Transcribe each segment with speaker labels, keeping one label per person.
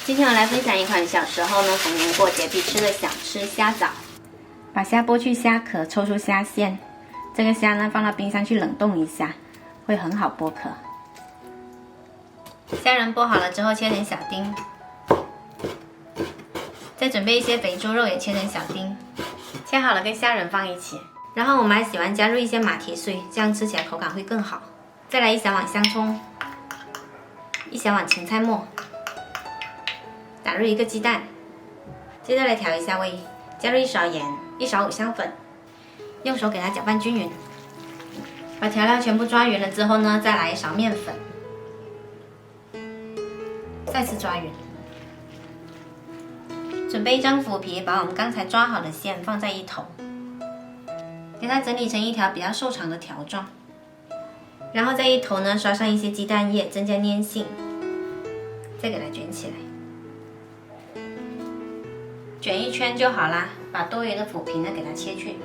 Speaker 1: 今天我来分享一款小时候呢逢年过节必吃的小吃——虾枣。把虾剥去虾壳，抽出虾线。这个虾呢放到冰箱去冷冻一下，会很好剥壳。虾仁剥好了之后切成小丁，再准备一些肥猪肉也切成小丁，切好了跟虾仁放一起。然后我们还喜欢加入一些马蹄碎，这样吃起来口感会更好。再来1小碗香葱，1小碗芹菜末。打入1个鸡蛋，接着来调一下味，加入1勺盐，1勺五香粉，用手给它搅拌均匀。把调料全部抓匀了之后呢，再来1勺面粉，再次抓匀。准备1张腐皮，把我们刚才抓好的馅放在一头，给它整理成一条比较瘦长的条状。然后在一头呢刷上一些鸡蛋液，增加粘性，再给它卷起来。卷1圈就好啦，把多余的腐皮呢给它切去，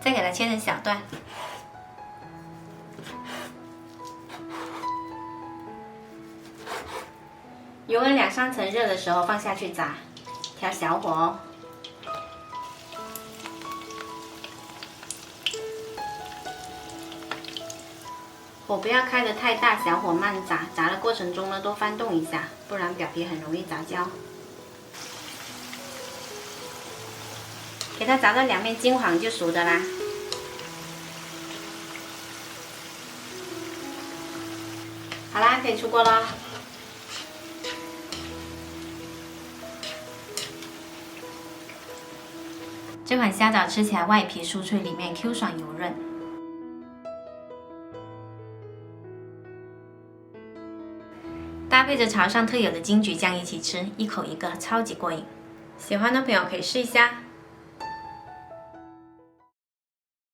Speaker 1: 再给它切成小段。油温2、3层热的时候放下去炸，调小火哦。火不要开得太大，小火慢炸。炸的过程中呢，多翻动一下，不然表皮很容易炸焦。给它炸到2面金黄就熟的啦。好啦，可以出锅咯。这款虾枣吃起来外皮酥脆，里面 Q 爽油润。搭配着潮汕特有的金桔酱一起吃，一口一个，超级过瘾。喜欢的朋友可以试一下。